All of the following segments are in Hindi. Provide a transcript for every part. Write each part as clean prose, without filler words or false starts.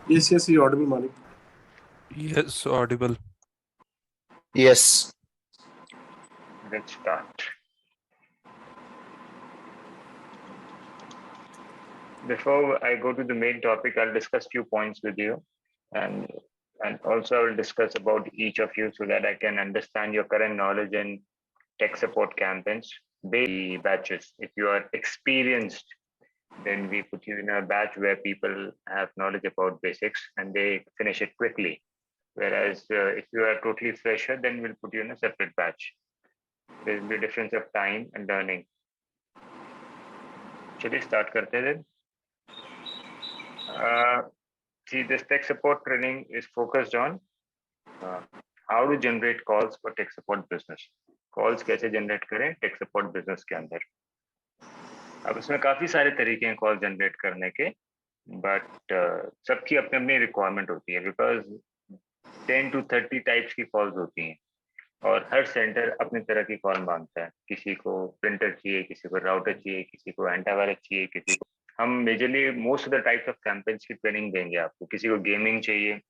Yes, you're audible, Malik. Yes, audible. Yes. Let's start. Before I go to the main topic, I'll discuss few points with you, and also I will discuss about each of you so that I can understand your current knowledge in tech support campaigns, batches. If you are experienced, then we put you in a batch where people have knowledge about basics and they finish it quickly. Whereas if you are totally fresher, then we'll put you in a separate batch. There will be a difference of time and learning. चलिए start करते हैं. See, this tech support training is focused on how to generate calls for tech support business. Calls कैसे generate करें tech support business के अंदर. अब इसमें काफी सारे तरीके हैं कॉल जनरेट करने के, बट सबकी अपनी अपनी रिक्वायरमेंट होती है, बिकॉज 10 to 30 टाइप्स की कॉल्स होती हैं और हर सेंटर अपनी तरह की कॉल मांगता है. किसी को प्रिंटर चाहिए, किसी को राउटर चाहिए, किसी को एंटीवायरस चाहिए, किसी को. हम majorly most of the types of campaigns की ट्रेनिंग देंगे आपको. किसी को गेमिंग चाहिए,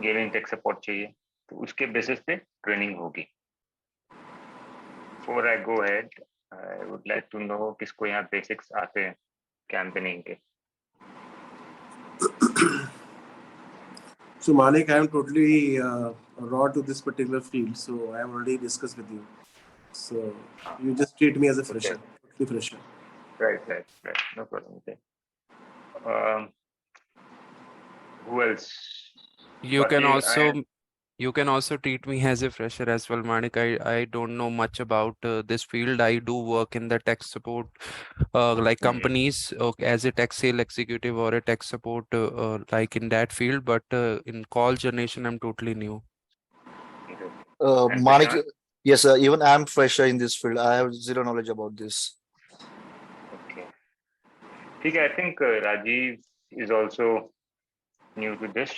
गेमिंग टेक सपोर्ट चाहिए, तो उसके बेसिस पे ट्रेनिंग होगी. Before I go ahead, I would like to know किसको यहाँ बेसिक्स आते हैं कैंपेनिंग के. So Malik, I am totally raw to this particular field, so I have already discussed with you. So you just treat me as a fresher, totally fresher. Right. No problem. Okay. Who else? You can also treat me as a fresher as well, Manik. I don't know much about this field. I do work in the tech support, like companies, as a tech sale executive or a tech support, like in that field. But in call generation, I'm totally new. Manik, yes, sir. Even I'm fresher in this field. I have zero knowledge about this. Okay. I think Rajiv is also new to this.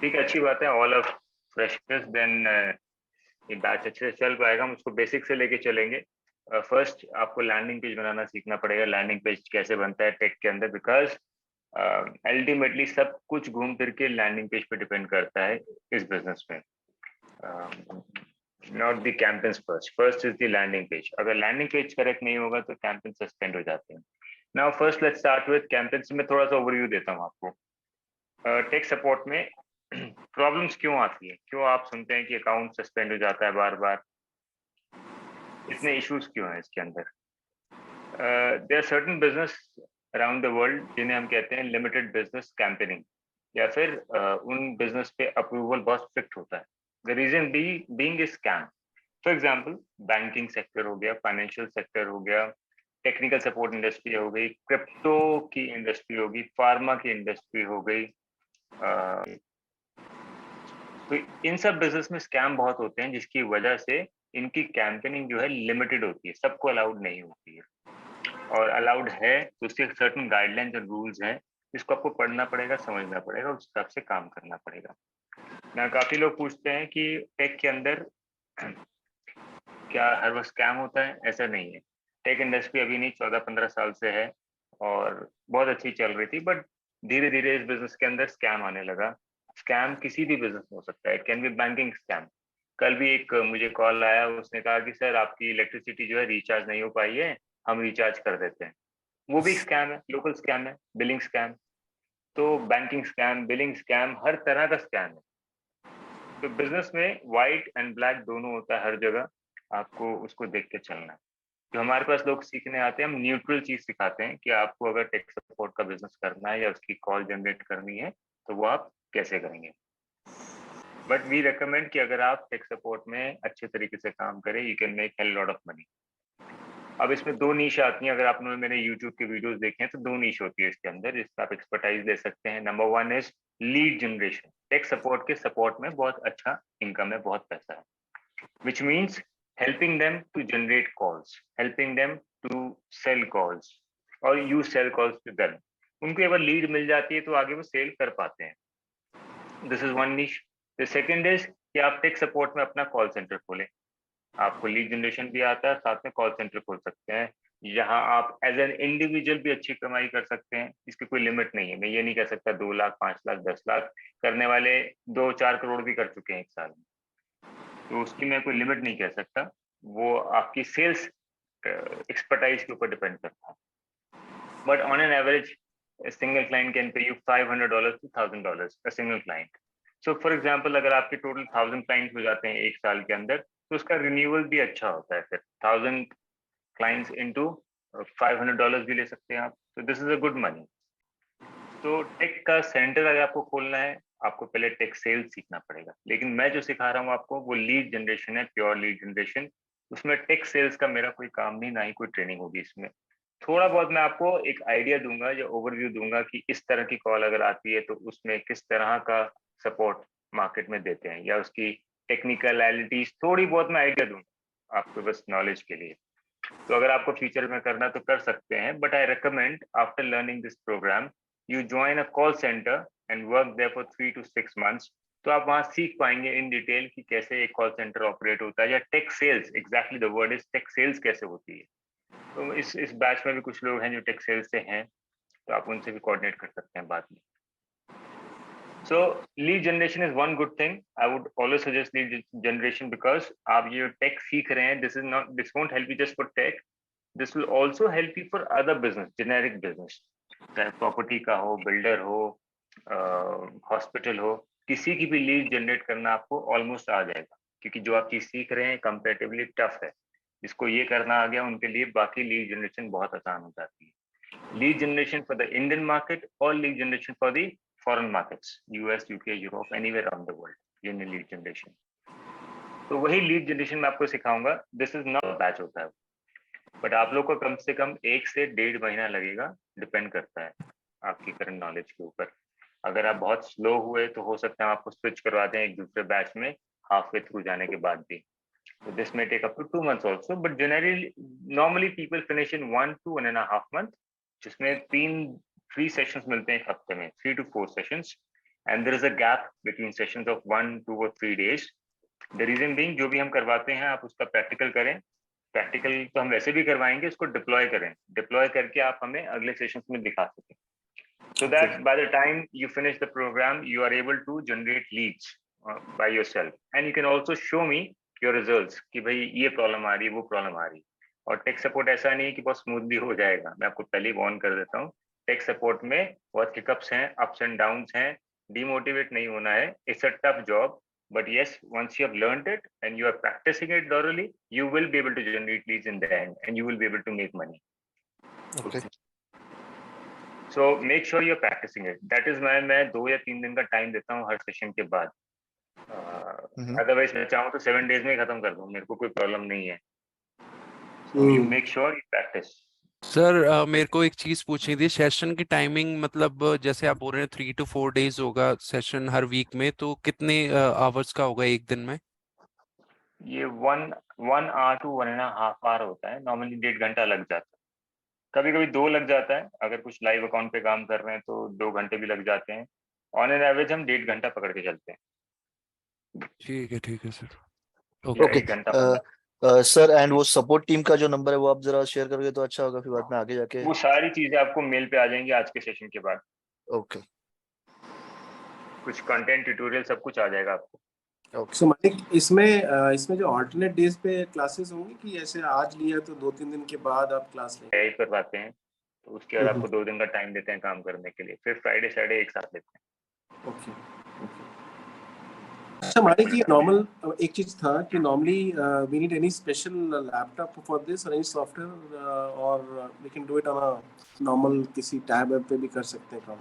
अच्छी बात है. All of freshers, then ये बैच अच्छे से चल पाएगा. हम उसको बेसिक से लेके चलेंगे. फर्स्ट आपको लैंडिंग पेज बनाना सीखना पड़ेगा. लैंडिंग पेज कैसे बनता है टेक के अंदर, बिकॉज अल्टीमेटली सब कुछ घूम फिर के लैंडिंग पेज पे डिपेंड करता है इस बिजनेस में. Not the campaigns first is the landing page. अगर लैंडिंग पेज करेक्ट नहीं होगा तो कैंपेन सस्पेंड हो जाते हैं. Now first let's start with campaigns. में थोड़ा सा ओवरव्यू देता हूँ आपको. टेक सपोर्ट में प्रॉब्लम्स क्यों आती है, क्यों आप सुनते हैं कि अकाउंट सस्पेंड हो जाता है बार बार, इतने इश्यूज क्यों हैं इसके अंदर. There are certain business around the world जिन्हें हम कहते हैं लिमिटेड बिजनेस कैंपेनिंग, या फिर उन बिजनेस पे अप्रूवल बहुत स्ट्रिक्ट होता है. The reason being is scam. For example banking sector हो गया, फाइनेंशियल सेक्टर हो गया, टेक्निकल सपोर्ट इंडस्ट्री हो गई, क्रिप्टो की इंडस्ट्री होगी, फार्मा की इंडस्ट्री हो गई. तो इन सब बिजनेस में स्कैम बहुत होते हैं, जिसकी वजह से इनकी कैंपेनिंग जो है लिमिटेड होती है, सबको अलाउड नहीं होती है. और अलाउड है तो उसके सर्टेन गाइडलाइंस और रूल्स हैं, जिसको आपको पढ़ना पड़ेगा, समझना पड़ेगा, उस हिसाब से काम करना पड़ेगा. ना काफी लोग पूछते हैं कि टेक के अंदर क्या हर वक्त स्कैम होता है. ऐसा नहीं है. टेक इंडस्ट्री अभी नहीं, 14-15 साल से है और बहुत अच्छी चल रही थी, बट धीरे धीरे इस बिजनेस के अंदर स्कैम आने लगा. स्कैम किसी भी बिजनेस में हो सकता है. It can be banking scam. कल भी एक मुझे कॉल आया, उसने कहा कि सर आपकी इलेक्ट्रिसिटी जो है रिचार्ज नहीं हो पाई है, हम रिचार्ज कर देते हैं. वो भी स्कैम है, लोकल स्कैम है, बिलिंग स्कैम. तो बैंकिंग स्कैम, बिलिंग स्कैम, हर तरह का स्कैम है. तो बिजनेस में व्हाइट एंड ब्लैक दोनों होता है हर जगह. आपको उसको देख के चलना है. जो हमारे पास लोग सीखने आते हैं, हम न्यूट्रल चीज सिखाते हैं कि आपको अगर टेक सपोर्ट का बिजनेस करना है या उसकी कॉल जनरेट करनी है तो वो आप कैसे करेंगे. बट वी रिकमेंड कि अगर आप टेक सपोर्ट में अच्छे तरीके से काम करें, you can make hell lot of money. अब इसमें दो नीश आती हैं. अगर आपने मेरे यूट्यूब के वीडियोस देखे हैं तो दो नीश होती है इसके अंदर, जिसमें आप एक्सपर्टाइज दे सकते हैं. Number 1 is lead generation. Tech support के सपोर्ट में बहुत अच्छा इनकम है, बहुत पैसा है, which means helping them to generate calls, helping them to sell calls, or you sell calls to them. उनको अगर लीड मिल जाती है तो आगे वो सेल कर पाते हैं. दिस इज वन निश. द सेकंड इज कि आप टेक सपोर्ट में अपना कॉल सेंटर खोलें. आपको लीड जनरेशन भी आता है, साथ में कॉल सेंटर खोल सकते हैं. यहाँ आप एज एन इंडिविजुअल भी अच्छी कमाई कर सकते हैं, इसकी कोई लिमिट नहीं है। मैं ये नहीं कह सकता 2 लाख 5 लाख 10 लाख करने वाले 2-4 करोड़ भी कर चुके हैं एक साल में, तो उसकी मैं कोई लिमिट नहीं कह सकता। वो आपकी सेल्स एक्सपर्टाइज के ऊपर डिपेंड करता है। But on an average a single client can pay you $500 to $1,000 a single client. So for example, अगर आपके टोटल 1000 क्लाइंट्स हो जाते हैं एक साल के अंदर, तो उसका रिन्यूअल भी अच्छा होता है। फिर 1000 क्लाइंट्स इनटू $500 भी ले सकते हैं आप, तो this is a good money. तो टेक का सेंटर अगर आपको खोलना है, आपको पहले टेक सेल्स सीखना पड़ेगा, लेकिन मैं जो सिखा रहा हूँ आपको वो लीड जनरेशन है, प्योर लीड जनरेशन। उसमें टेक सेल्स का मेरा कोई काम नहीं, ना ही कोई ट्रेनिंग होगी इसमें। थोड़ा बहुत मैं आपको एक आइडिया दूंगा या ओवरव्यू दूंगा कि इस तरह की कॉल अगर आती है तो उसमें किस तरह का सपोर्ट मार्केट में देते हैं, या उसकी टेक्निकलिटीज थोड़ी बहुत मैं आइडिया दूंगा आपको बस नॉलेज के लिए। तो अगर आपको फ्यूचर में करना तो कर सकते हैं, but I recommend after learning this programme you join a call centre and work there for 3 to 6 months। तो आप वहां सीख पाएंगे इन डिटेल कि कैसे एक कॉल सेंटर ऑपरेट होता है, या tech sales, exactly the word is tech sales कैसे होती है। तो इस बैच में भी कुछ लोग हैं जो टेक सेल्स से हैं, तो आप उनसे भी कोऑर्डिनेट कर सकते हैं बाद में। So lead generation is one good thing. I would always suggest lead generation because आप ये टेक सीख रहे हैं, this won't help you just for tech, this will also help you for other business, generic business, चाहे प्रॉपर्टी का हो, बिल्डर हो, हॉस्पिटल हो, किसी की भी लीड जनरेट करना आपको ऑलमोस्ट आ जाएगा, क्योंकि जो आप चीज सीख रहे हैं कंपेरेटिवली टफ है। जिसको ये करना आ गया उनके लिए बाकी लीड जनरेशन बहुत आसान हो जाती है। Lead generation for the Indian market और lead generation for the foreign markets, US, UK, Europe, anywhere around the world, ये लीड जनरेशन। तो वही लीड जनरेशन मैं आपको सिखाऊंगा, दिस इज नॉट बैच होता है, बट आप लोग को कम से कम 1 से 1.5 महीना लगेगा, डिपेंड करता है आपकी करंट नॉलेज के ऊपर। अगर आप बहुत स्लो हुए तो हो सकता है आपको स्विच करवा दें एक दूसरे बैच में हाफ वे थ्रू जाने के बाद भी। So this may take up to 2 months also, but normally people finish in 1 to 1.5 month, जिसमें 3 sessions मिलते हैं एक हफ्ते में, 3 to 4 sessions, and there is a gap between sessions of 1, 2 or 3 days. The reason being, जो भी हम करवाते हैं आप उसका प्रैक्टिकल करें। प्रैक्टिकल तो हम वैसे भी करवाएंगे, उसको डिप्लॉय करें, डिप्लॉय करके आप हमें अगले सेशंस में दिखा सकें, so that by the time you finish the program you are able to generate leads by yourself, and you can also show me your results कि भाई ये प्रॉब्लम आ रही है, वो प्रॉब्लम आ रही है। और टेक सपोर्ट ऐसा नहीं कि बहुत स्मूथली हो जाएगा, मैं आपको पहले वार्न कर देता हूँ, टेक सपोर्ट में बहुत हिकअप्स हैं, अप्स एंड डाउन्स हैं, डिमोटिवेट नहीं होना है। It's a tough job, but yes, once you have learned it and you are practicing it thoroughly, you will be able to generate leads in the end and you will be able to make money. Okay. So make sure you're practicing it. That is why मैं 2 या 3 दिन का टाइम देता हूँ हर सेशन के बाद। अदरवाइज मैं चाहूँ तो 7 days में ही खत्म कर दूँ, मेरे को कोई प्रॉब्लम नहीं है। So you make sure you practice. Sir मेरे को एक चीज पूछनी थी, सेशन की टाइमिंग मतलब जैसे आप बोल रहे हैं 3 to 4 days होगा सेशन हर वीक में, तो कितने आवर्स का होगा एक दिन में? ये 1 hour to 1.5 hour होता है, नॉर्मली 1.5 घंटा लग जाता है, कभी कभी 2 लग जाता है, अगर कुछ लाइव अकाउंट पे काम कर रहे हैं तो 2 घंटे भी लग जाते हैं। ऑन एन एवरेज हम 1.5 घंटा पकड़ के चलते हैं। ठीक है सर। या Okay. 1 घंटा सर एंड वो सपोर्ट टीम का जो नंबर है वो आप जरा शेयर करोगे तो अच्छा होगा, फिर बाद में आगे जाके। वो सारी चीजें आपको मेल पे आ जाएंगी आज के सेशन के बाद। ओके कुछ कंटेंट ट्यूटोरियल सब कुछ आ जाएगा आपको। ओके। सो मानिक, इसमें जो अल्टरनेट डेज पे क्लासेस होंगी कि ऐसे आज लिया तो 2-3 दिन के बाद आप क्लास लेंगे? टाइप करवाते हैं तो उसके बाद आपको 2 दिन का टाइम देते हैं काम करने के लिए, फिर फ्राइडे सैटरडे एक साथ लेते हैं। ओके। अच्छा मानिक, ये नॉर्मल एक चीज था कि normally we need any special laptop for this और एनी सॉफ्टवेयर, और we can do it on a normal किसी टैब ऐप पे भी कर सकते हैं काम?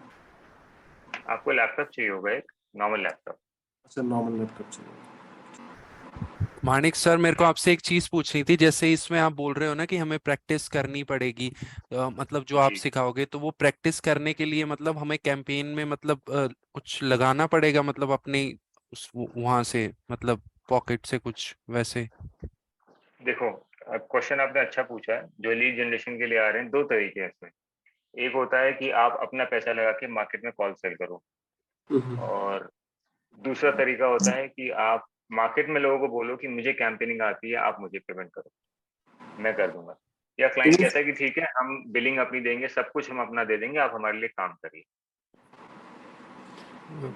आपको लैपटॉप चाहिए होगा, एक नॉर्मल लैपटॉप। अच्छा, नॉर्मल लैपटॉप चाहिए। मानिक सर, मेरे को आपसे एक चीज पूछनी थी, जैसे इसमें आप बोल रहे हो ना कि हमें प्रैक्टिस करनी पड़ेगी, मतलब जो आप जी। सिखाओगे तो वो प्रैक्टिस करने के लिए मतलब हमें कैंपेन में मतलब कुछ लगाना पड़ेगा, मतलब अपने वहां से मतलब पॉकेट से कुछ वैसे? देखो, क्वेश्चन आपने अच्छा पूछा है। जो लीड जनरेशन के लिए आ रहे हैं, 2 तरीके हैं इसमें। एक होता है कि आप अपना पैसा लगा के मार्केट में कॉल सेल करो, और दूसरा तरीका होता है कि आप मार्केट में लोगों को बोलो कि मुझे कैंपेनिंग आती है, आप मुझे पेमेंट करो, मैं कर दूंगा। या क्लाइंट कहता है कि ठीक है हम बिलिंग अपनी देंगे, सब कुछ हम अपना दे देंगे, आप हमारे लिए काम करिए।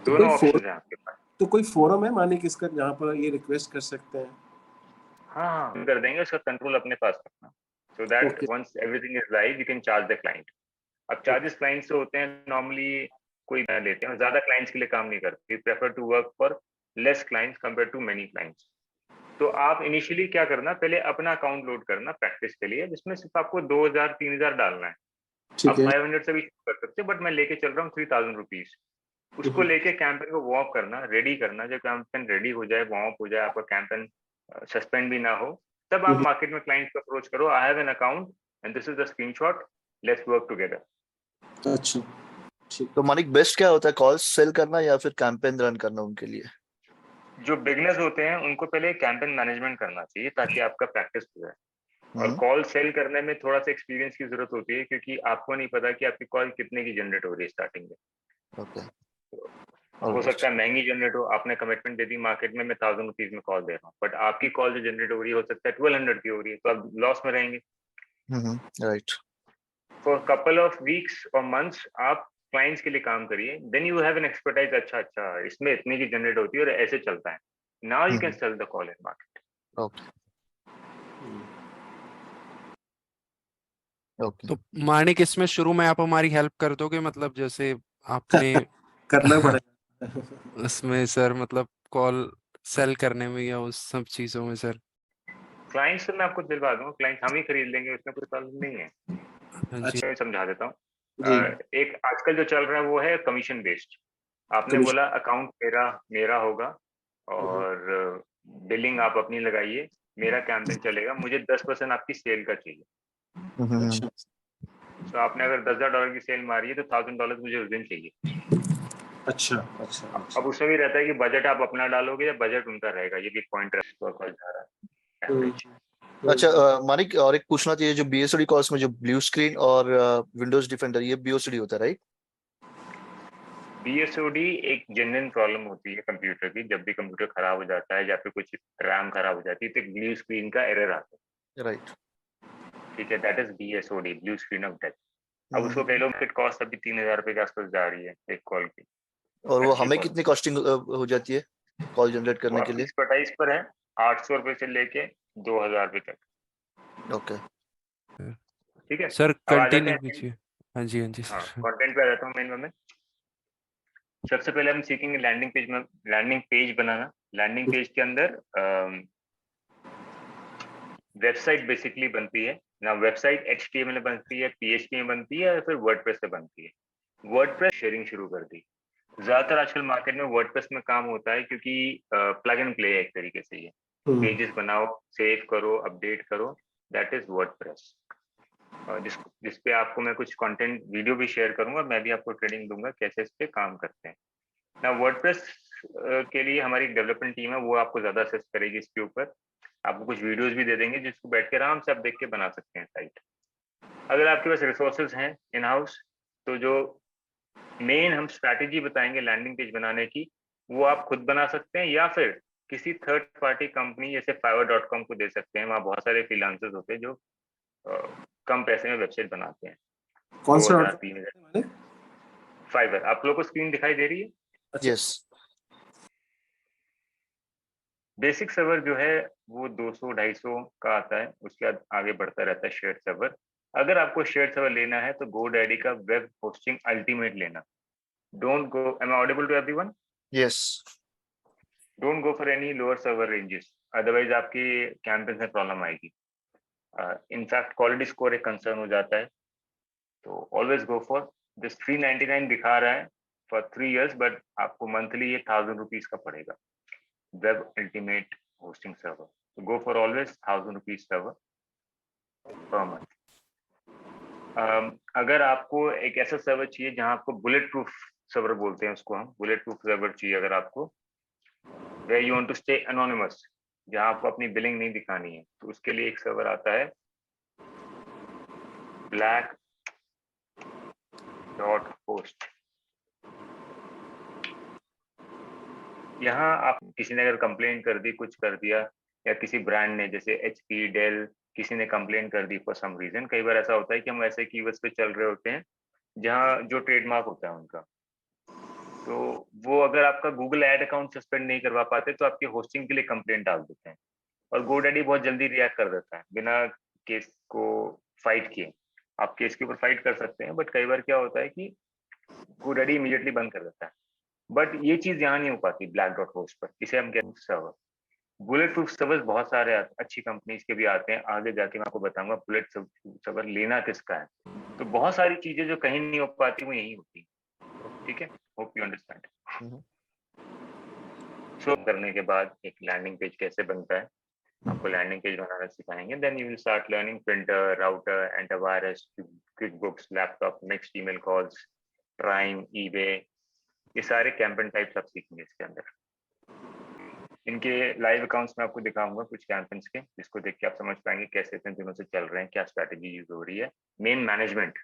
दोनों ऑप्शन है आपके पास। तो कोई फोरम है मानिक इसका जहाँ पर ये रिक्वेस्ट कर सकते हैं? हाँ कर देंगे, उसका कंट्रोल अपने पास रखना, so that Okay. Once everything is live you can charge the client. अब चार्जेस क्लाइंट से होते हैं नॉर्मली कोई ना लेते हैं, ज्यादा क्लाइंट्स के लिए काम नहीं करते, prefer to work for less clients compare to many clients. तो आप इनिशियली क्या करना, पहले अपना अकाउंट लोड करना प्रैक्टिस के लिए, जिसमें सिर्फ आपको 2000-3000 डालना है। ठीक आप है। 500 से भी कर सकते, बट मैं लेके चल रहा हूँ 3000 रुपीज। उसको लेके कैंपेन को वॉक करना, रेडी करना, जब कैंपेन रेडी हो जाए, वॉक हो जाए, आपका कैंपेन सस्पेंड भी ना हो, तब आप मार्केट में क्लाइंट को अप्रोच करो, I have an account and this is the screenshot, let's work together. अच्छा ठीक। तो मानिक बेस्ट क्या होता है, कॉल्स सेल करना या फिर कैंपेन रन करना उनके लिए? जो बिगनर्स होते हैं उनको पहले कैंपेन मैनेजमेंट करना चाहिए ताकि आपका प्रैक्टिस हो जाए। और हम्म, कॉल सेल करने में थोड़ा सा एक्सपीरियंस की जरूरत होती है, क्योंकि आपको नहीं पता कि आपकी कॉल कितने की जनरेट हो रही है स्टार्टिंग में। ओके, हो ऑलराइट। सकता है महंगी जनरेट हो, आपने कमिटमेंट दे दी मार्केट में, मैं 1000 रुपीज में कॉल दे रहा हूँ, बट आपकी कॉल जो जनरेट हो रही है हो सकता है 1200 की हो रही है, तो आप लॉस में रहेंगे। Right. For couple of weeks और मंथ्स आप क्लाइंट्स के लिए काम करिए, then you have an expertise, अच्छा इसमें इतने की जनरेट होती है और ऐसे चलता है, now you can sell the call in market. Okay okay. तो मानिक इसमें शुरू में आप हमारी हेल्प कर दोगे, मतलब जैसे आपने करना पड़ेगा। उसमें सर, मतलब कॉल सेल करने में या उस सब चीजों में सर? क्लाइंट्स से मैं आपको दिलवा दूंगा, क्लाइंट हम ही खरीद लेंगे, उसमें कोई प्रॉब्लम नहीं है। हाँ जी। मैं समझा देता हूँ। जी। एक आजकल जो चल रहा है वो है कमीशन बेस्ड। आपने कमीशन। बोला अकाउंट मेरा मेरा होगा और बिलिंग आप अपनी लगाइए, मेरा कैंपेन चलेगा, मुझे 10% आपकी सेल का चाहिए। अच्छा तो आपने अगर $10,000 की सेल मारी है तो $1000 मुझे उस दिन चाहिए। अच्छा अच्छा अब अच्छा। उसमें भी रहता है कि बजट आप अपना डालोगे या बजट उनका रहेगा, ये भी पॉइंट जा रहा है एवरेज। अच्छा मानिक, और एक पूछना चाहिए, जो बीएसडी कॉल्स में जो ब्लू स्क्रीन और विंडोज डिफेंडर, ये बीओसीडी होता है राइट? बीएसओडी एक जेन्युइन प्रॉब्लम होती है कंप्यूटर की, जब भी कंप्यूटर खराब हो जाता है या फिर कुछ रैम खराब हो जाती है तो एक ब्लू स्क्रीन का एरर आता है। राइट। ठीक है, that is BSOD, blue screen of death. अब उसको कह लो मार्केट कॉस्ट अभी 3000 रुपए के आसपास जा रही है एक कॉल की। और वो अच्छी हमें कॉल कितनी कॉस्टिंग हो जाती है कॉल जनरेट वो करने के आपकी लिए? एक्सपर्टाइज पर है, 800 रुपए से लेके 2000 रुपए तक। ओके। ठीक है, सर अब आ जाते कंटिन्यू हैं। कीजिए। हाँ जी, हाँ जी हाँ, सर। कंटेंट पे आ जाता हूँ मेन में। सबसे पहले हम सीखेंगे लैंडिंग पेज में, लैंडिंग पेज बनाना। लैंडिंग पेज के अंदर वेबसाइट बेसिकली बनती है ना, वेबसाइट HTML में बनती है, PHP में बनती है, या फिर वर्डप्रेस से बनती है। वर्डप्रेस शेयरिंग शुरू कर दी, ज्यादातर आजकल मार्केट में वर्डप्रेस में काम होता है, क्योंकि प्लग एंड प्ले है एक तरीके से, ये पेजेस बनाओ, सेव करो, अपडेट करो, दैट इज वर्डप्रेस। जिस पे आपको मैं कुछ कंटेंट वीडियो भी शेयर करूंगा, मैं भी आपको ट्रेनिंग दूंगा कैसे इस पे काम करते हैं ना। वर्डप्रेस के लिए हमारी डेवलपमेंट टीम है, वो आपको ज्यादा असिस्ट करेगी इसके ऊपर। आपको कुछ वीडियोस भी दे देंगे जिसको बैठ के आराम से आप देख के बना सकते हैं साइट। अगर आपके पास रिसोर्सेज हैं इन हाउस, तो जो मेन हम स्ट्रैटेजी बताएंगे लैंडिंग पेज बनाने की, वो आप खुद बना सकते हैं या फिर किसी थर्ड पार्टी कंपनी जैसे fiverr.com को दे सकते हैं। वहाँ बहुत सारे फ्रीलांसर्स होते हैं जो कम पैसे में वेबसाइट बनाते हैं, कौन सा 2000-3000। फाइवर, आप लोगों को स्क्रीन दिखाई दे रही है? यस। बेसिक सर्वर जो है वो 200-250 का आता है, उसके बाद आगे बढ़ता रहता है शेयर सर्वर। अगर आपको शेयर सर्वर लेना है तो GoDaddy का वेब होस्टिंग अल्टीमेट लेना। Don't go, am I audible to everyone? Yes. Don't go for any lower server ranges, otherwise आपकी कैंपेन में प्रॉब्लम आएगी। इनफैक्ट क्वालिटी स्कोर एक कंसर्न हो जाता है, तो ऑलवेज गो फॉर दिस। 399 दिखा रहा है फॉर 3 years, बट आपको मंथली ये 1000 रुपीज का पड़ेगा, वेब अल्टीमेट होस्टिंग सर्वर। तो go for always 1000 rupees server per month. अगर आपको एक ऐसा सर्वर चाहिए जहां आपको बुलेट प्रूफ सर्वर बोलते हैं उसको, हम बुलेट प्रूफ सर्वर चाहिए अगर आपको, where you want to stay anonymous, जहां आपको अपनी बिलिंग नहीं दिखानी है, तो उसके लिए एक सर्वर आता है black.host। यहाँ आप किसी ने अगर कंप्लेन कर दी, कुछ कर दिया, या किसी ब्रांड ने जैसे HP, डेल, किसी ने कंप्लेन कर दी फॉर सम रीजन, कई बार ऐसा होता है कि हम ऐसे कीवर्ड्स पे चल रहे होते हैं जहाँ जो ट्रेडमार्क होता है उनका, तो वो अगर आपका गूगल ऐड अकाउंट सस्पेंड नहीं करवा पाते तो आपके होस्टिंग के लिए कंप्लेंट डाल देते हैं, और गोडैडी बहुत जल्दी रिएक्ट कर देता है बिना केस को फाइट किए। आप केस के ऊपर फाइट कर सकते हैं, बट कई बार क्या होता है कि गोडैडी इमीडिएटली बंद कर देता है। बट ये चीज यहाँ नहीं हो पाती ब्लैक डॉट होस्ट पर, इसे हम कहते हैं सर्वर। बुलेट प्रूफ सर्वर बहुत सारे अच्छी कंपनीज के भी आते हैं, आगे जाके मैं आपको बताऊंगा बुलेट सर्वर लेना किसका है। तो बहुत सारी चीजें जो कहीं नहीं हो पाती वो यही होती है। ठीक है, होप यू अंडरस्टैंड। शो करने के बाद एक लैंडिंग पेज कैसे बनता है, आपको लैंडिंग पेज बनाना सिखाएंगे। Then you will start learning printer, router, antivirus, QuickBooks, laptop, next email calls, prime, eBay, ये सारे कैंपेन टाइप्स आप सीखेंगे इसके अंदर। इनके लाइव अकाउंट्स में आपको दिखाऊंगा कुछ कैंपेन्स के, जिसको देख के आप समझ पाएंगे कैसे इतने दिनों से चल रहे हैं, क्या स्ट्रैटेजी यूज हो रही है। मेन मैनेजमेंट,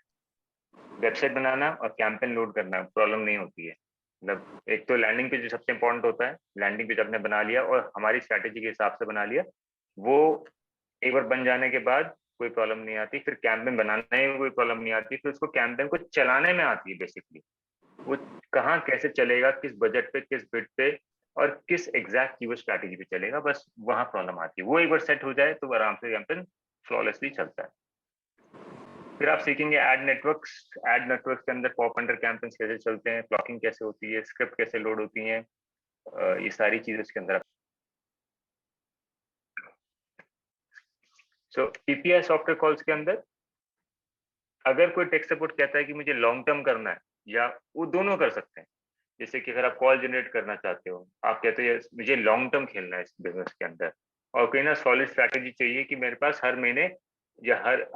वेबसाइट बनाना और कैंपेन लोड करना प्रॉब्लम नहीं होती है। मतलब एक तो लैंडिंग पेज सबसे इंपॉर्टेंट होता है, लैंडिंग पेज आपने बना लिया और हमारी स्ट्रैटेजी के हिसाब से बना लिया, वो एक बार बन जाने के बाद कोई प्रॉब्लम नहीं आती। फिर कैंपेन बनाने में कोई प्रॉब्लम नहीं आती, फिर उसको कैंपेन को चलाने में आती है बेसिकली। वो कहाँ कैसे चलेगा, किस बजट पे, किस बिट पे और किस एग्जैक्ट कीवर्ड स्ट्रैटेजी पे चलेगा, बस वहां प्रॉब्लम आती है। वो एक बार सेट हो जाए तो आराम से कैंपेन फ्लॉलेसली चलता है। फिर आप सीखेंगे एड नेटवर्क्स। एड नेटवर्क्स के अंदर पॉप अंडर कैंपेन्स कैसे चलते हैं, ब्लॉकिंग कैसे होती है, स्क्रिप्ट कैसे लोड होती है, ये सारी चीजें इसके अंदर। सो पीपीआई सॉफ्टवेयर कॉल्स के अंदर अगर कोई टेक सपोर्ट कहता है कि मुझे लॉन्ग टर्म करना है, या वो दोनों कर सकते हैं। जैसे कि अगर आप कॉल जनरेट करना चाहते हो, आप कहते हो मुझे लॉन्ग टर्म खेलना है इस बिजनेस के अंदर, और कहीं ना सॉलिड स्ट्रैटेजी चाहिए कि मेरे पास हर महीने या हर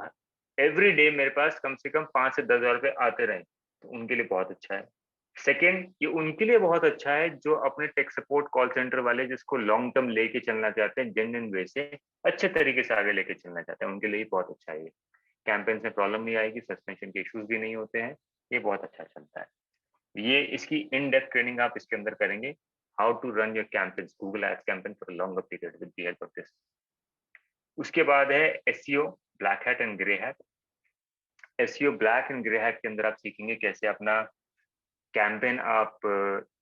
एवरी डे मेरे पास कम से कम 5 से 10 हज़ार रुपए आते रहें, तो उनके लिए बहुत अच्छा है। सेकेंड, ये उनके लिए बहुत अच्छा है जो अपने टेक सपोर्ट कॉल सेंटर वाले जिसको लॉन्ग टर्म लेके चलना चाहते हैं, जेन्युइन वे से अच्छे तरीके से आगे लेके चलना चाहते हैं, उनके लिए बहुत अच्छा है। कैंपेन्स में प्रॉब्लम नहीं आएगी, सस्पेंशन के इश्यूज भी नहीं होते हैं, ये बहुत अच्छा चलता है। ये इसकी इन डेप्थ ट्रेनिंग आप इसके अंदर करेंगे, how to run your campaigns, Google ads campaign for longer period with the help of this. उसके बाद है SEO black hat and grey hat. SEO black and grey hat के अंदर आप सीखेंगे कैसे अपना कैंपेन आप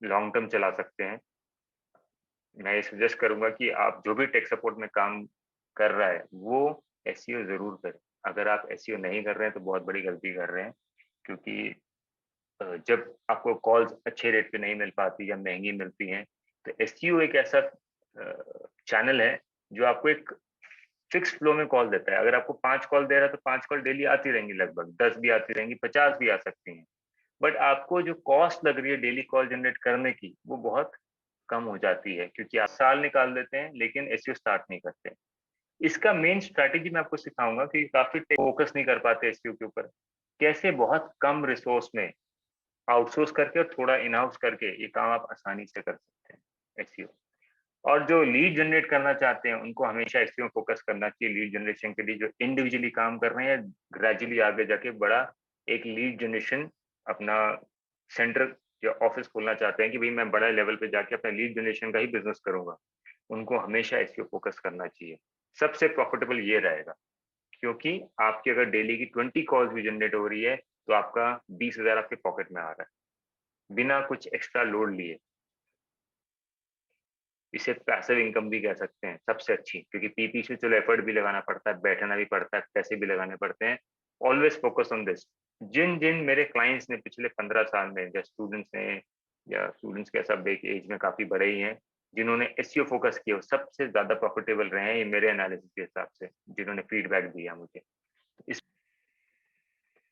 लॉन्ग टर्म चला सकते हैं। मैं ये सजेस्ट करूंगा कि आप जो भी टेक सपोर्ट में काम कर रहा है वो एसईओ जरूर करें। अगर आप एसईओ नहीं कर रहे हैं तो बहुत बड़ी गलती कर रहे हैं, क्योंकि जब आपको कॉल्स अच्छे रेट पे नहीं मिल पाती या महंगी मिलती हैं, तो एसईओ एक ऐसा चैनल है जो आपको एक फिक्स फ्लो में कॉल देता है। अगर आपको 5 कॉल दे रहा है तो 5 कॉल डेली आती रहेंगी, लगभग 10 भी आती रहेंगी, 50 भी आ सकती हैं। बट आपको जो कॉस्ट लग रही है डेली कॉल जनरेट करने की, वो बहुत कम हो जाती है, क्योंकि आप साल निकाल देते हैं लेकिन एसईओ स्टार्ट नहीं करते। इसका मेन स्ट्रैटेजी मैं आपको सिखाऊंगा कि काफी फोकस नहीं कर पाते एसईओ के ऊपर, कैसे बहुत कम रिसोर्स में आउटसोर्स करके और थोड़ा इन हाउस करके ये काम आप आसानी से कर सकते हैं एसईओ। और जो लीड जनरेट करना चाहते हैं उनको हमेशा एसईओ फोकस करना चाहिए। लीड जनरेशन के लिए जो इंडिविजुअली काम कर रहे हैं, ग्रेजुअली आगे जाके बड़ा एक लीड जनरेशन अपना सेंटर या ऑफिस खोलना चाहते हैं कि भाई मैं बड़ा लेवल पे जाके अपना लीड जनरेशन का ही बिजनेस करूंगा, उनको हमेशा एसईओ फोकस करना चाहिए। सबसे प्रॉफिटेबल ये रहेगा, क्योंकि आपकी अगर डेली की 20 कॉल्स भी जनरेट हो रही है तो आपका 20,000 आपके पॉकेट में आ रहा है बिना कुछ एक्स्ट्रा लोड लिए। इसे पैसिव इनकम भी कह सकते हैं सबसे अच्छी, क्योंकि पीपी से चलो एफर्ट भी लगाना पड़ता है, बैठना भी पड़ता है, पैसे भी लगाने पड़ते हैं। Always focus on this. जिन जिन मेरे क्लाइंट्स ने पिछले 15 साल में, या स्टूडेंट्स ने, या स्टूडेंट्स के सब एक एज में काफी बड़े ही हैं, जिन्होंने एसईओ फोकस किया सबसे ज्यादा प्रॉफिटेबल रहे हैं, ये मेरे एनालिसिस के हिसाब से, जिन्होंने फीडबैक दिया मुझे। इस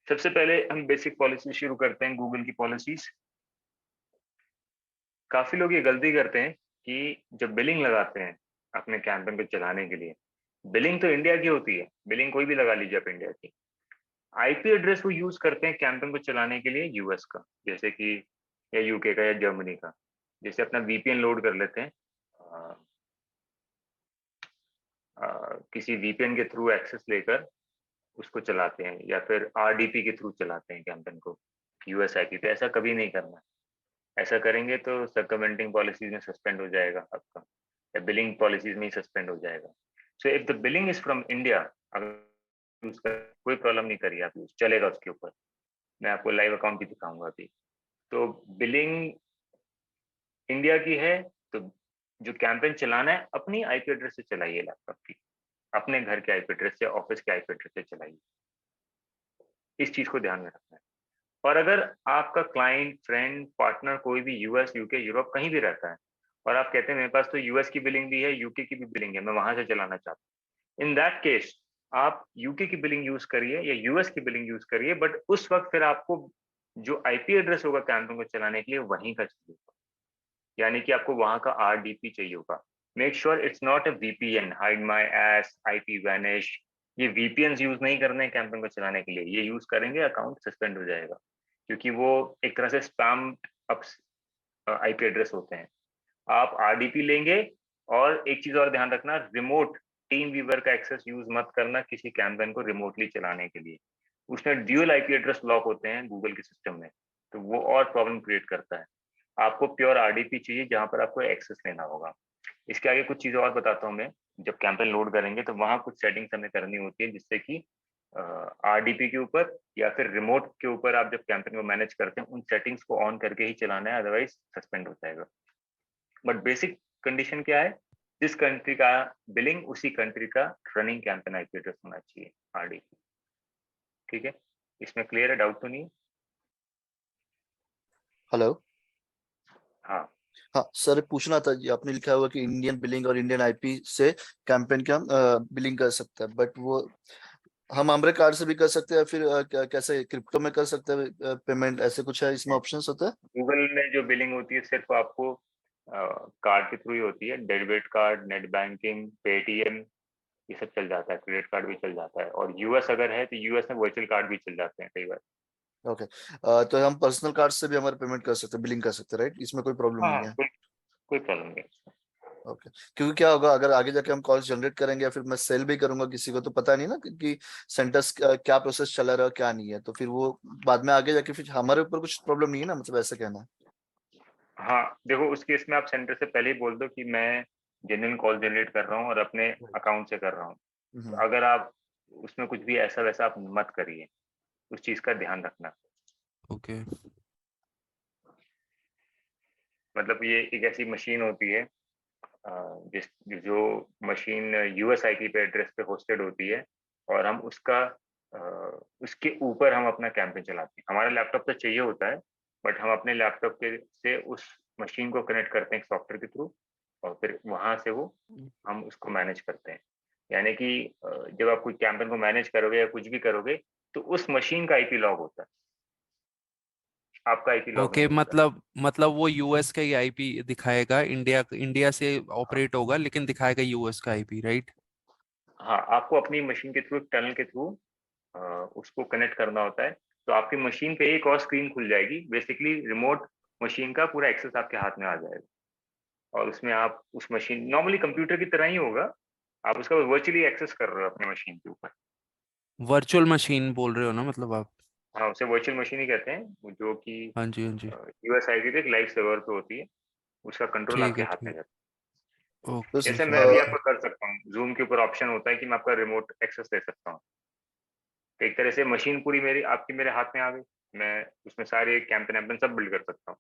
सबसे पहले हम बेसिक पॉलिसी शुरू करते हैं, गूगल की पॉलिसीज। काफी लोग ये गलती करते हैं कि जब बिलिंग लगाते हैं अपने कैंपेन को चलाने के लिए, बिलिंग तो इंडिया की होती है, बिलिंग कोई भी लगा लीजिए आप इंडिया की, आईपी एड्रेस वो यूज करते हैं कैंपेन को चलाने के लिए यूएस का, जैसे कि या यूके का या जर्मनी का। जैसे अपना वीपीएन लोड कर लेते हैं, किसी वीपीएन के थ्रू एक्सेस लेकर उसको चलाते हैं, या फिर आरडीपी के थ्रू चलाते हैं कैंपेन को यूएस आईपी पे। ऐसा कभी नहीं करना। ऐसा करेंगे तो सर्कमेंटिंग पॉलिसीज में सस्पेंड हो जाएगा आपका, या बिलिंग पॉलिसीज में ही सस्पेंड हो जाएगा। So if the billing is from India, अगर यूज कर कोई प्रॉब्लम नहीं करिए, आप यूज चलेगा उसके ऊपर। मैं आपको लाइव अकाउंट भी दिखाऊंगा अभी। तो बिलिंग इंडिया की है, तो जो कैंपेन चलाना है अपनी आईपी एड्रेस से चलाइए, लैपटॉप की अपने घर के आईपी एड्रेस से, ऑफिस के आईपी एड्रेस से चलाइए। इस चीज को ध्यान में रखना है। और अगर आपका क्लाइंट, फ्रेंड, पार्टनर कोई भी यूएस, यूके, यूरोप कहीं भी रहता है और आप कहते हैं मेरे पास तो यूएस की बिलिंग भी है, यूके की भी बिलिंग है, मैं वहां से चलाना चाहता हूँ, इन दैट केस आप यूके की बिलिंग यूज करिए या यूएस की बिलिंग यूज करिए, बट उस वक्त फिर आपको जो आईपी एड्रेस होगा कैंपेन को चलाने के लिए वहीं का चाहिए होगा, यानी कि आपको वहां का आरडीपी चाहिए होगा। Make sure it's not a VPN, hide my S, IP vanish. ये वीपीएन यूज नहीं करने हैं कैंपेन को चलाने के लिए, ये यूज करेंगे अकाउंट सस्पेंड हो जाएगा, क्योंकि वो एक तरह से स्पैम आईपी एड्रेस होते हैं। आप आरडीपी लेंगे, और एक चीज और ध्यान रखना, रिमोट टीम वीवर का एक्सेस यूज मत करना किसी कैंपेन को रिमोटली चलाने के लिए। उसमें ड्यूअल आईपी एड्रेस लॉक होते हैं गूगल के सिस्टम में, तो वो और प्रॉब्लम क्रिएट करता है। आपको प्योर आरडीपी चाहिए जहां पर आपको एक्सेस लेना होगा। इसके आगे कुछ चीजें और बताता हूँ मैं। जब कैंपेन लोड करेंगे तो वहां कुछ सेटिंग्स हमें करनी होती है, जिससे कि आरडीपी के ऊपर या फिर रिमोट के ऊपर आप जब कैंपेन को मैनेज करते हैं उन सेटिंग्स को ऑन करके ही चलाना है, अदरवाइज सस्पेंड हो जाएगा। बट बेसिक कंडीशन क्या है, जिस कंट्री का बिलिंग उसी कंट्री का रनिंग कैंपेन आईपी एड्रेस होना चाहिए, आरडीपी। ठीक है, इसमें क्लियर है, डाउट तो नहीं? हेलो। हाँ हाँ सर, पूछना था जी, आपने लिखा हुआ कि इंडियन बिलिंग और इंडियन आईपी से कैंपेन के हम बिलिंग कर सकते हैं, बट वो हम आमरे कार्ड से भी कर सकते हैं, फिर कैसे क्रिप्टो में कर सकते हैं पेमेंट, ऐसे कुछ है इसमें ऑप्शंस होता है? गूगल में जो बिलिंग होती है सिर्फ आपको कार्ड के थ्रू ही होती है, debit card, net banking, Paytm, ये सब चल जाता है, क्रेडिट कार्ड भी चल जाता है। और यूएस अगर है तो यूएस में वर्चुअल कार्ड भी चल जाते हैं कई बार। ओके, तो हम पर्सनल कार्ड से भी हमारे पेमेंट कर सकते हैं, बिलिंग कर सकते हैं, राइट? इसमें कोई प्रॉब्लम हाँ नहीं है? कोई प्रॉब्लम नहीं। ओके, क्योंकि क्या होगा अगर आगे जाके हम कॉल्स जनरेट करेंगे या फिर मैं सेल भी करूंगा किसी को, तो पता नहीं ना कि सेंटर्स क्या प्रोसेस चला रहा है क्या नहीं है, तो फिर वो बाद में आगे जाके फिर हमारे ऊपर कुछ प्रॉब्लम नहीं है ना, मतलब ऐसा कहना है। हाँ देखो, उस केस में आप सेंटर से पहले ही बोल दो कि मैं जेन्युइन कॉल जनरेट कर रहा हूँ और अपने अकाउंट से कर रहा हूँ। तो अगर आप उसमें कुछ भी ऐसा वैसा आप मत करिए, उस चीज का ध्यान रखना। ओके। मतलब ये एक ऐसी मशीन होती है जिस जो मशीन यूएस आईपी पे एड्रेस पे होस्टेड होती है, और हम उसके ऊपर हम अपना कैंपेन चलाते हैं। हमारा लैपटॉप तो चाहिए होता है, बट हम अपने लैपटॉप के से उस मशीन को कनेक्ट करते हैं एक सॉफ्टवेयर के थ्रू, और फिर वहां से वो हम उसको मैनेज करते हैं। यानी कि जब आप कोई कैंपेन को मैनेज करोगे या कुछ भी करोगे, तो उस मशीन का आईपी लॉग होता है, आपका आईपी लॉग ओके, नहीं होता। मतलब वो यूएस का ही आईपी दिखाएगा, इंडिया से ऑपरेट होगा लेकिन दिखाएगा यूएस का आईपी, राइट? हाँ, आपको अपनी मशीन के थ्रू, टनल के थ्रू उसको कनेक्ट करना होता है। तो आपकी मशीन पे एक और स्क्रीन खुल जाएगी, बेसिकली रिमोट मशीन का पूरा एक्सेस आपके हाथ में आ जाएगा, और उसमें आप उस मशीन, नॉर्मली कंप्यूटर की तरह ही होगा, आप उसका वर्चुअली एक्सेस कर रहे हो अपने मशीन के ऊपर। वर्चुअल मशीन बोल रहे हो ना मतलब आप? हाँ, उसे वर्चुअल मशीन ही कहते हैं, जो कि हाँ जी, हाँ जी। यूएस आईपी पे एक लाइव सर्वर पे होती है, उसका कंट्रोल ठीक आपके है, हाथ में ठीक। रहता तो है। जैसे ओके। मैं भी आपको कर सकता हूँ, जूम के ऊपर ऑप्शन होता है कि मैं आपका रिमोट एक्सेस दे सकता हूँ। तो एक तरह से मशीन पूरी मेरी आपकी मेरे हाथ में आ गई, मैं उसमें सारे कैंपेन वैम्पेन सब बिल्ड कर सकता हूँ।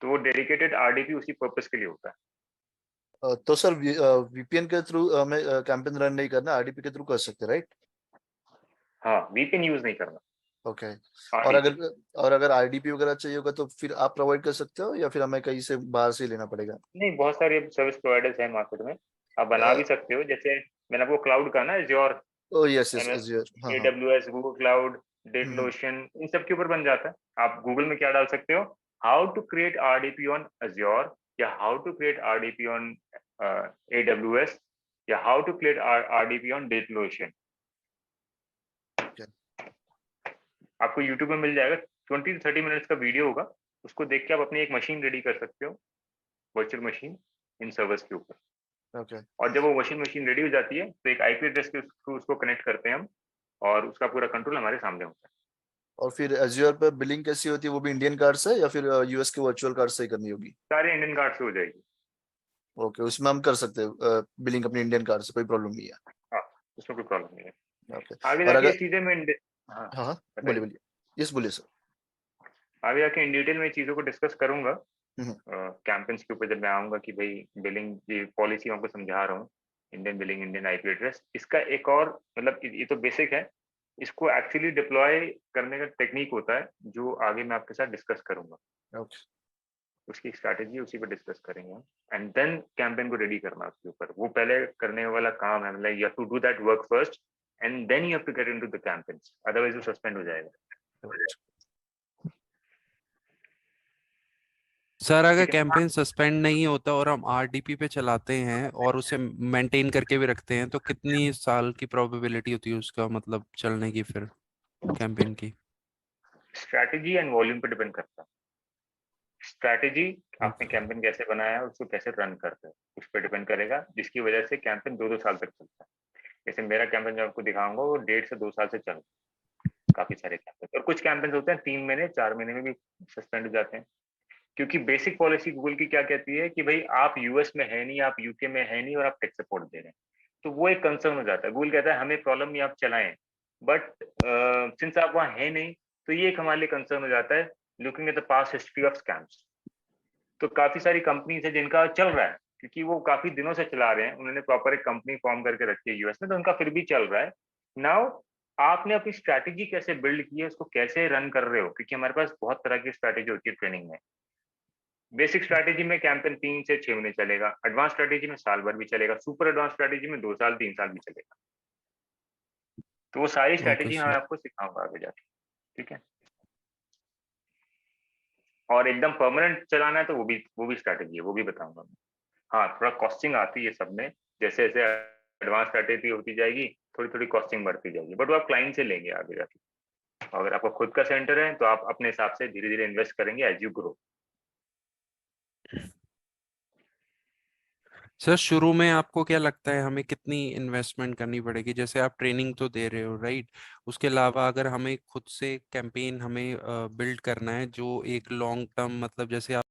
तो वो डेडिकेटेड आरडीपी उसी पर्पस के लिए होता है। तो सर वीपीएन के थ्रू हमें कैंपेन रन नहीं करना, आरडीपी के थ्रू कर सकते हैं, राइट? हाँ, वीपीएन यूज नहीं करना, ओके। आरडीपी। और अगर आरडीपी वगैरह चाहिए होगा तो फिर आप प्रोवाइड कर सकते हो या फिर हमें कहीं से बाहर से ही लेना पड़ेगा? नहीं, बहुत सारे सर्विस प्रोवाइडर्स हैं मार्केट में, आप बना भी सकते हो। जैसे मैंने आपको क्लाउड का ना, एज्योर, ओ यस यस, एमएस, एज्योर, हाँ हाँ। एडब्ल्यूएस, गूगल क्लाउड, हम्म, डिटलोशन, इन सब के ऊपर बन जाता है। आप गूगल में क्या डाल सकते हो, how to create RDP on Azure, या how to create RDP on AWS, या how to create RDP on DigitalOcean. okay. आपको यूट्यूब में मिल जाएगा, 20 to 30 मिनट्स का वीडियो होगा, उसको देख के आप अपनी एक मशीन रेडी कर सकते हो, वर्चुअल मशीन, इन सर्वर्स के ऊपर। ओके। और जब वो मशीन रेडी हो जाती है तो एक आईपी एड्रेस के थ्रू उसको कनेक्ट करते हैं हम, और उसका पूरा कंट्रोल हमारे सामने होता है। और फिर एज्योर पे बिलिंग कैसी होती है, वो भी इंडियन कार्ड से या फिर यूएस के वर्चुअल कार्ड से ही करनी होगी? सारे इंडियन कार्ड से हो जाएगी। ओके, उसमें हम कर सकते हैं बिलिंग अपने इंडियन कार्ड से, कोई प्रॉब्लम नहीं है। हाँ, उसमें कोई प्रॉब्लम नहीं है। ओके। आगे और जाके अगर इस चीजें में हाँ हाँ बताइए। बोलिए बोलिए, यस बोलिए सर। आगे जाके इन डिटेल में चीजों को डिस्कस करूंगा हम्म। कैंपेन्स के ऊपर, जब मैं आऊंगा कि भाई बिलिंग की पॉलिसी आपको समझा रहा हूँ, Indian billing, Indian IP address. इसका एक और मतलब ये तो बेसिक है, इसको एक्चुअली डिप्लॉय करने का टेक्निक होता है जो आगे मैं आपके साथ डिस्कस करूंगा। ओके। उसकी स्ट्रैटेजी उसी पर डिस्कस करेंगे एंड देन कैंपेन को रेडी करना उसके ऊपर, वो पहले करने वाला काम है। मतलब you have to do that work first and then you have to get into the campaigns, otherwise वो सस्पेंड हो जाएगा। सर अगर ठीक है। कैंपेन सस्पेंड नहीं होता और हम आरडीपी पे चलाते हैं और उसे मेंटेन करके भी रखते हैं, तो कितनी साल की प्रोबेबिलिटी होती है उसका मतलब चलने की फिर कैंपेन की? स्ट्रैटेजी एंड वॉल्यूम पे डिपेंड करता है। स्ट्रैटेजी, आपने कैंपेन कैसे बनाया है, उसको कैसे रन करते हैं, उस पर डिपेंड करेगा, जिसकी वजह से कैंपेन 2-2 साल तक चलता है। जैसे मेरा कैंपेन जो आपको दिखाऊंगा वो 1.5 से 2 साल से चल रहा है। काफी सारे कैंपेन, और कुछ कैंपेन होते हैं 3 महीने 4 महीने में भी सस्पेंड हो जाते हैं। क्योंकि बेसिक पॉलिसी गूगल की क्या कहती है कि भाई आप यूएस में है नहीं, आप यूके में है नहीं, और आप टेक सपोर्ट दे रहे हैं, तो वो एक कंसर्न हो जाता है। गूगल कहता है हमें प्रॉब्लम नहीं, आप चलाएं, बट सिंस आप वहाँ है नहीं, तो ये एक हमारे लिए कंसर्न हो जाता है, looking at the past history of scams. तो काफी सारी कंपनीज है जिनका चल रहा है, क्योंकि वो काफी दिनों से चला रहे हैं, उन्होंने प्रॉपर एक कंपनी फॉर्म करके रखी है यूएस में, तो उनका फिर भी चल रहा है। नाउ आपने अपनी स्ट्रैटेजी कैसे बिल्ड की है, उसको कैसे रन कर रहे हो, क्योंकि हमारे पास बहुत तरह की स्ट्रैटेजी होती है ट्रेनिंग में। बेसिक स्ट्रैटेजी में कैंपेन 3 से 6 महीने चलेगा, एडवांस स्ट्रैटेजी में साल भर भी चलेगा, सुपर एडवांस स्ट्रैटेजी में 2 साल 3 साल भी चलेगा। तो वो सारी ओके स्ट्रैटेजी मैं सर। आपको सिखाऊंगा आगे जाके। ठीक है। और एकदम परमानेंट चलाना है तो वो भी स्ट्रैटेजी है, वो भी बताऊंगा मैं। हाँ, थोड़ा कॉस्टिंग आती है सब में, जैसे जैसे एडवांस स्ट्रैटेजी होती जाएगी थोड़ी थोड़ी कॉस्टिंग बढ़ती जाएगी, बट वो आप क्लाइंट से लेंगे आगे जाके। अगर आपका खुद का सेंटर है तो आप अपने हिसाब से धीरे धीरे इन्वेस्ट करेंगे एज यू ग्रो। सर शुरू में आपको क्या लगता है हमें कितनी इन्वेस्टमेंट करनी पड़ेगी? जैसे आप ट्रेनिंग तो दे रहे हो राइट, उसके अलावा अगर हमें खुद से कैंपेन हमें बिल्ड करना है जो एक लॉन्ग टर्म, मतलब जैसे आप